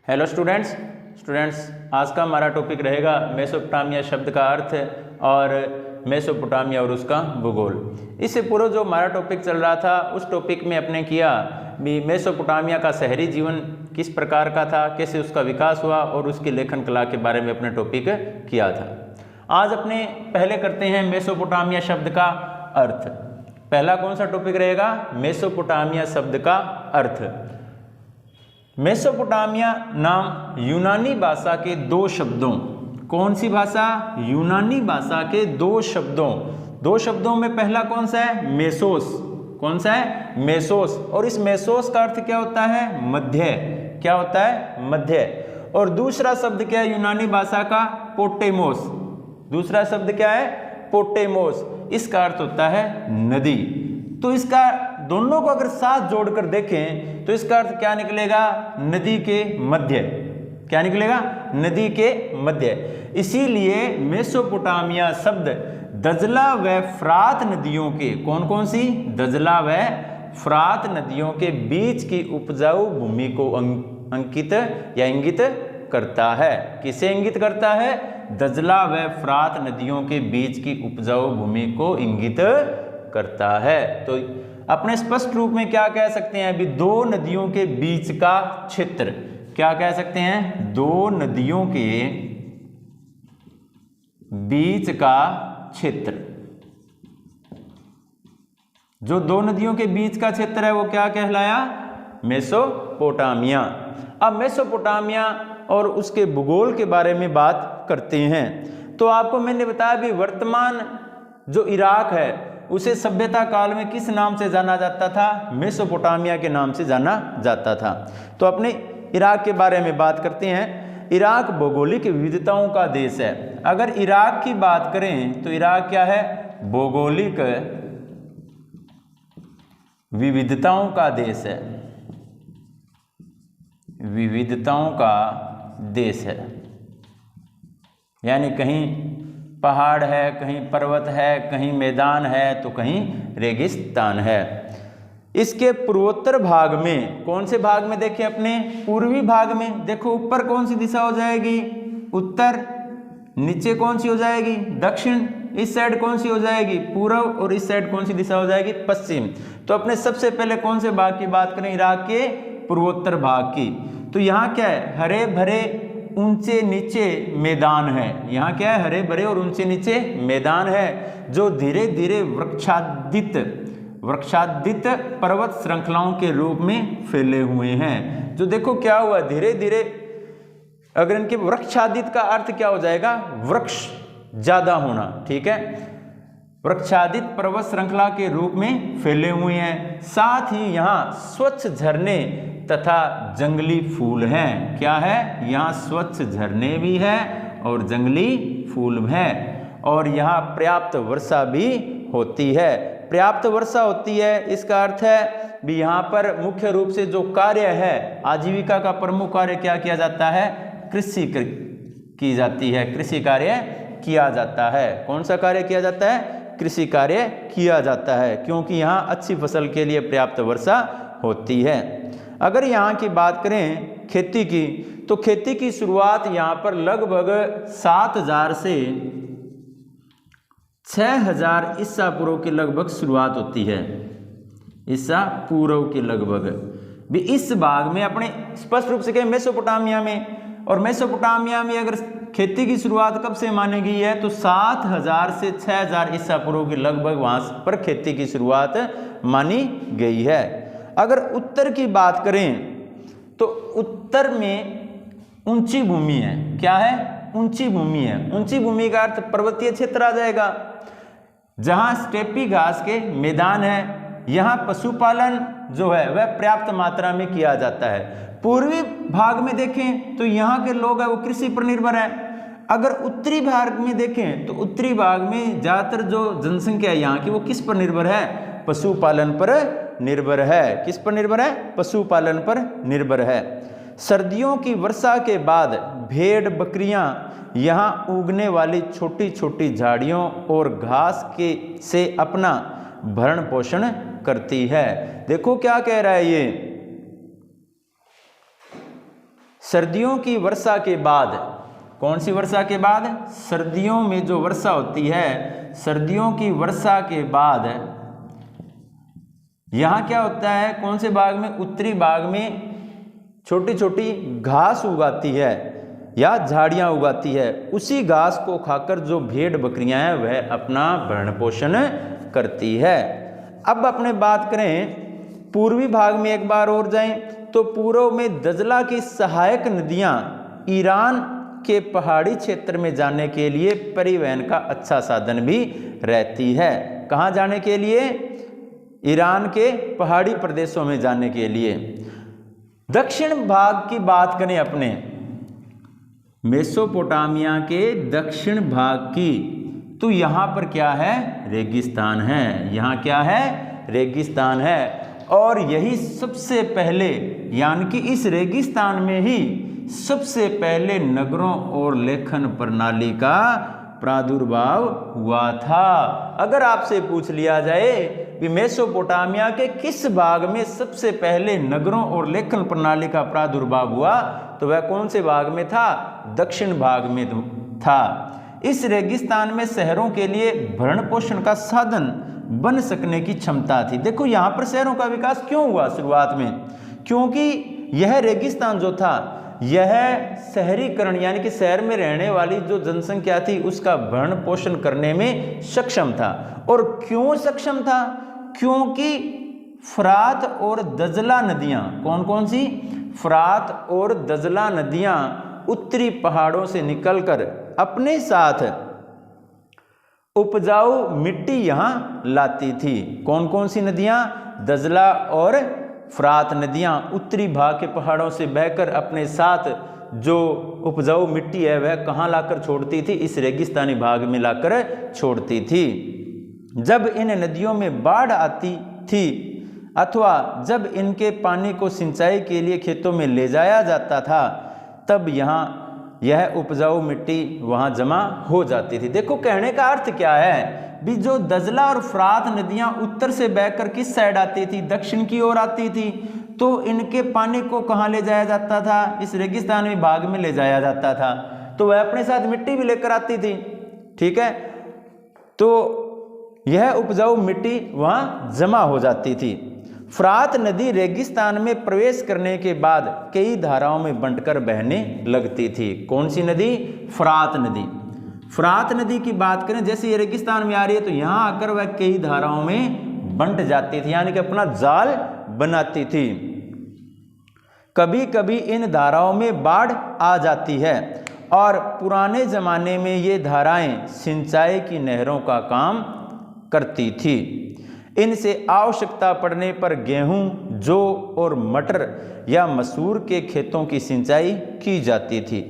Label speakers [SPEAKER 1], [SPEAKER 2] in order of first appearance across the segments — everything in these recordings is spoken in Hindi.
[SPEAKER 1] हेलो स्टूडेंट्स आज का हमारा टॉपिक रहेगा मेसोपोटामिया शब्द का अर्थ और मेसोपोटामिया और उसका भूगोल। इससे पूर्व जो हमारा टॉपिक चल रहा था उस टॉपिक में अपने किया भी मेसोपोटामिया का शहरी जीवन किस प्रकार का था, कैसे उसका विकास हुआ और उसकी लेखन कला के बारे में अपने टॉपिक किया था। आज अपने पहले करते हैं मेसोपोटामिया शब्द का अर्थ। पहला कौन सा टॉपिक रहेगा? मेसोपोटामिया शब्द का अर्थ। मेसोपोटामिया नाम यूनानी भाषा के दो शब्दों, कौन सी भाषा? यूनानी भाषा के दो शब्दों में पहला कौन सा है? मेसोस। कौन सा है? मेसोस। और इस मेसोस का अर्थ क्या होता है? मध्य। क्या होता है? मध्य। और दूसरा शब्द क्या है यूनानी भाषा का? पोटेमोस। दूसरा शब्द क्या है? पोटेमोस। इसका अर्थ होता है नदी। तो इसका दोनों को अगर साथ जोड़कर देखें तो इसका अर्थ क्या निकलेगा? नदी के मध्य। क्या निकलेगा? नदी के मध्य। इसीलिए मेसोपोटामिया शब्द दजला व फ्रात नदियों के, कौन कौन सी? दजला व फ्रात नदियों के बीच की उपजाऊ भूमि को अंकित या इंगित करता है। किसे इंगित करता है? दजला व फ्रात नदियों के बीच की उपजाऊ भूमि को इंगित करता है। तो अपने स्पष्ट रूप में क्या कह सकते हैं? अभी दो नदियों के बीच का क्षेत्र। क्या कह सकते हैं? दो नदियों के बीच का क्षेत्र। जो दो नदियों के बीच का क्षेत्र है वो क्या कहलाया? मेसोपोटामिया। अब मेसोपोटामिया और उसके भूगोल के बारे में बात करते हैं। तो आपको मैंने बताया भी वर्तमान जो इराक है उसे सभ्यता काल में किस नाम से जाना जाता था? मेसोपोटामिया के नाम से जाना जाता था। तो अपने इराक के बारे में बात करते हैं। इराक भौगोलिक विविधताओं का देश है। अगर इराक की बात करें तो इराक क्या है? भौगोलिक विविधताओं का देश है। विविधताओं का देश है, यानी कहीं पहाड़ है, कहीं पर्वत है, कहीं मैदान है तो कहीं रेगिस्तान है। इसके पूर्वोत्तर भाग में, कौन से भाग में देखें? अपने पूर्वी भाग में। देखो ऊपर कौन सी दिशा हो जाएगी? उत्तर। नीचे कौन सी हो जाएगी? दक्षिण। इस साइड कौन सी हो जाएगी? पूर्व। और इस साइड कौन सी दिशा हो जाएगी? पश्चिम। तो अपने सबसे पहले कौन से भाग की बात करें? इराक के पूर्वोत्तर भाग की। तो यहाँ क्या है? हरे भरे ऊंचे नीचे मैदान है। यहाँ क्या है? हरे भरे और ऊंचे नीचे मैदान है जो धीरे धीरे वृक्षादित पर्वत श्रृंखलाओं के रूप में फैले हुए हैं। जो देखो क्या हुआ, धीरे धीरे अगर इनके वृक्षादित का अर्थ क्या हो जाएगा? वृक्ष ज्यादा होना। ठीक है, वृक्षादित पर्वत श्रृंखला के रूप में फैले हुए हैं। साथ ही यहाँ स्वच्छ झरने तथा जंगली फूल हैं। क्या है? यहाँ स्वच्छ झरने भी हैं और जंगली फूल हैं। और यहाँ पर्याप्त वर्षा भी होती है। पर्याप्त वर्षा होती है इसका अर्थ है भी यहाँ पर मुख्य रूप से जो कार्य है, आजीविका का प्रमुख कार्य क्या किया जाता है? कृषि की जाती है। कृषि कार्य किया जाता है। कौन सा कार्य किया जाता है? कृषि कार्य किया जाता है, क्योंकि यहाँ अच्छी फसल के लिए पर्याप्त वर्षा होती है। अगर यहाँ की बात करें खेती की, तो खेती की शुरुआत यहाँ पर लगभग 7000 से 6000 ईसा पूर्व के लगभग शुरुआत होती है। ईसा पूर्व के लगभग भी इस भाग में अपने स्पष्ट रूप से कहें मेसोपोटामिया में। और मेसोपोटामिया में अगर खेती की शुरुआत कब से मानी गई है? तो 7000 से 6000 ईसा पूर्व के लगभग वहां पर खेती की शुरुआत मानी गई है। अगर उत्तर की बात करें तो उत्तर में ऊंची भूमि है। क्या है? ऊंची भूमि है। ऊंची भूमि का अर्थ पर्वतीय क्षेत्र आ जाएगा, जहां स्टेपी घास के मैदान है। यहाँ पशुपालन जो है वह पर्याप्त मात्रा में किया जाता है। पूर्वी भाग में देखें तो यहाँ के लोग हैं वो कृषि पर निर्भर है। अगर उत्तरी भाग में देखें तो उत्तरी भाग में ज्यादातर जो जनसंख्या है यहाँ की वो किस पर निर्भर है? पशुपालन पर निर्भर है। किस पर निर्भर है? पशुपालन पर निर्भर है। सर्दियों की वर्षा के बाद भेड़ बकरियां यहाँ उगने वाली छोटी छोटी झाड़ियों और घास के से अपना भरण पोषण करती है। देखो क्या कह रहा है ये, सर्दियों की वर्षा के बाद, कौन सी वर्षा के बाद? सर्दियों में जो वर्षा होती है, सर्दियों की वर्षा के बाद यहाँ क्या होता है, कौन से भाग में? उत्तरी भाग में छोटी छोटी घास उगाती है या झाड़ियाँ उगाती है। उसी घास को खाकर जो भेड़ बकरियाँ हैं वह अपना भरण पोषण करती है। अब अपने बात करें पूर्वी भाग में, एक बार और जाएं तो पूर्व में दजला की सहायक नदियाँ ईरान के पहाड़ी क्षेत्र में जाने के लिए परिवहन का अच्छा साधन भी रहती है। कहाँ जाने के लिए? ईरान के पहाड़ी प्रदेशों में जाने के लिए। दक्षिण भाग की बात करें अपने मेसोपोटामिया के दक्षिण भाग की, तो यहाँ पर क्या है? रेगिस्तान है। यहाँ क्या है? रेगिस्तान है। और यही सबसे पहले, यानी कि इस रेगिस्तान में ही सबसे पहले नगरों और लेखन प्रणाली का प्रादुर्भाव हुआ था। अगर आपसे पूछ लिया जाए कि मेसोपोटामिया के किस भाग में सबसे पहले नगरों और लेखन प्रणाली का प्रादुर्भाव हुआ, तो वह कौन से भाग में था? दक्षिण भाग में था। इस रेगिस्तान में शहरों के लिए भरण पोषण का साधन बन सकने की क्षमता थी। देखो यहाँ पर शहरों का विकास क्यों हुआ शुरुआत में? क्योंकि यह रेगिस्तान जो था, यह शहरीकरण यानी कि शहर में रहने वाली जो जनसंख्या थी उसका भरण पोषण करने में सक्षम था। और क्यों सक्षम था? क्योंकि फरात और दजला नदियाँ, कौन कौन सी? फरात और दजला नदियाँ उत्तरी पहाड़ों से निकलकर अपने साथ उपजाऊ मिट्टी यहाँ लाती थी। कौन कौन सी नदियाँ? दजला और फरात नदियाँ उत्तरी भाग के पहाड़ों से बहकर अपने साथ जो उपजाऊ मिट्टी है वह कहाँ लाकर छोड़ती थी? इस रेगिस्तानी भाग में लाकर छोड़ती थी। जब इन नदियों में बाढ़ आती थी अथवा जब इनके पानी को सिंचाई के लिए खेतों में ले जाया जाता था, तब यहाँ यह उपजाऊ मिट्टी वहाँ जमा हो जाती थी। देखो कहने का अर्थ क्या है भी, जो दजला और फरात नदियाँ उत्तर से बहकर किस साइड आती थी? दक्षिण की ओर आती थी। तो इनके पानी को कहाँ ले जाया जाता था? इस रेगिस्तानी भाग में ले जाया जाता था। तो वह अपने साथ मिट्टी भी लेकर आती थी। ठीक है, तो यह उपजाऊ मिट्टी वहाँ जमा हो जाती थी। फरात नदी रेगिस्तान में प्रवेश करने के बाद कई धाराओं में बंटकर बहने लगती थी। कौन सी नदी? फरात नदी। फरात नदी की बात करें, जैसे ये रेगिस्तान में आ रही है तो यहाँ आकर वह कई धाराओं में बंट जाती थी, यानी कि अपना जाल बनाती थी। कभी कभी इन धाराओं में बाढ़ आ जाती है और पुराने जमाने में ये धाराएं सिंचाई की नहरों का काम करती थी। इनसे आवश्यकता पड़ने पर गेहूं, जौ और मटर या मसूर के खेतों की सिंचाई की जाती थी।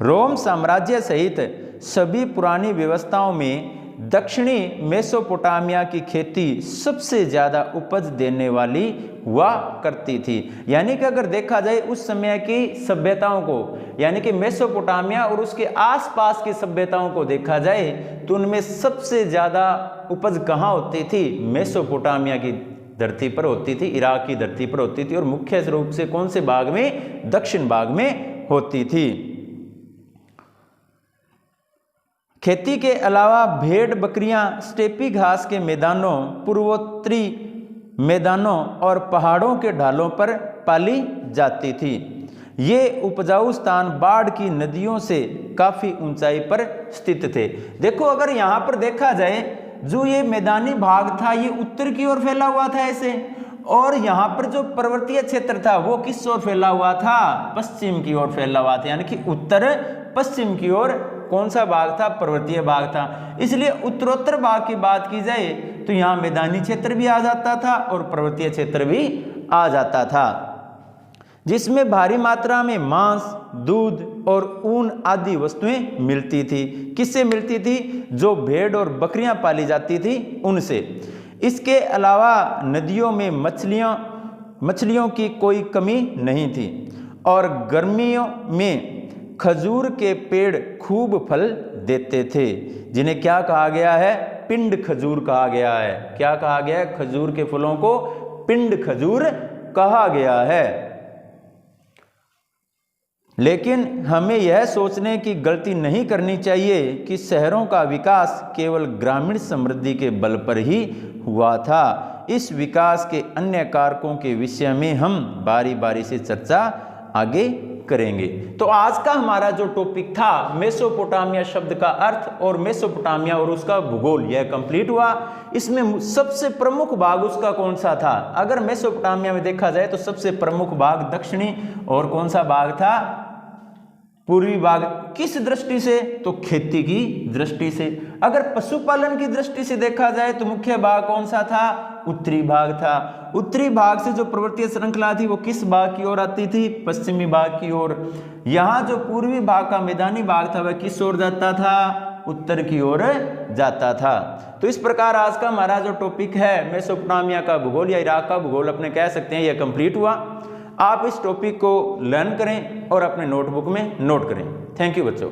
[SPEAKER 1] रोम साम्राज्य सहित सभी पुरानी व्यवस्थाओं में दक्षिणी मेसोपोटामिया की खेती सबसे ज़्यादा उपज देने वाली हुआ करती थी। यानी कि अगर देखा जाए उस समय की सभ्यताओं को, यानी कि मेसोपोटामिया और उसके आसपास की सभ्यताओं को देखा जाए तो उनमें सबसे ज़्यादा उपज कहाँ होती थी? मेसोपोटामिया की धरती पर होती थी, इराक की धरती पर होती थी। और मुख्य रूप से कौन से भाग में? दक्षिण भाग में होती थी। खेती के अलावा भेड़ बकरियां स्टेपी घास के मैदानों, पूर्वोत्तरी मैदानों और पहाड़ों के ढालों पर पाली जाती थी। ये उपजाऊ स्थान बाढ़ की नदियों से काफ़ी ऊंचाई पर स्थित थे। देखो अगर यहाँ पर देखा जाए, जो ये मैदानी भाग था ये उत्तर की ओर फैला हुआ था ऐसे, और यहाँ पर जो पर्वतीय क्षेत्र था वो किस ओर फैला हुआ था? पश्चिम की ओर फैला हुआ था, यानी कि उत्तर पश्चिम की ओर कौन सा भाग था? पर्वतीय भाग था। इसलिए उत्तरोत्तर भाग की बात की जाए तो यहाँ मैदानी क्षेत्र भी आ जाता था और पर्वतीय क्षेत्र भी आ जाता था, जिसमें भारी मात्रा में मांस, दूध और ऊन आदि वस्तुएं मिलती थी। किससे मिलती थी? जो भेड़ और बकरियां पाली जाती थी उनसे। इसके अलावा नदियों में मछलियों की कोई कमी नहीं थी और गर्मियों में खजूर के पेड़ खूब फल देते थे, जिन्हें क्या कहा गया है? पिंड खजूर कहा गया है। क्या कहा गया है? खजूर के फलों को पिंड खजूर कहा गया है। लेकिन हमें यह सोचने की गलती नहीं करनी चाहिए कि शहरों का विकास केवल ग्रामीण समृद्धि के बल पर ही हुआ था। इस विकास के अन्य कारकों के विषय में हम बारी बारी से चर्चा आगे करेंगे। तो आज का हमारा जो टॉपिक था मेसोपोटामिया शब्द का अर्थ और मेसोपोटामिया और उसका भूगोल, यह कंप्लीट हुआ। इसमें सबसे प्रमुख भाग उसका कौन सा था? अगर मेसोपोटामिया में देखा जाए तो सबसे प्रमुख भाग दक्षिणी और कौन सा भाग था? पूर्वी भाग। किस दृष्टि से? तो खेती की दृष्टि से। अगर पशुपालन की दृष्टि से देखा जाए तो मुख्य भाग कौन सा था? उत्तरी भाग था। उत्तरी भाग से जो पर्वतीय श्रृंखला थी वो किस भाग की ओर आती थी? पश्चिमी भाग की ओर। यहाँ जो पूर्वी भाग का मैदानी भाग था वह किस ओर जाता था? उत्तर की ओर जाता था। तो इस प्रकार आज का हमारा जो टॉपिक है मेसोपोटामिया का भूगोल या इराक का भूगोल अपने कह सकते हैं यह कंप्लीट हुआ। आप इस टॉपिक को लर्न करें और अपने नोटबुक में नोट करें। थैंक यू बच्चों।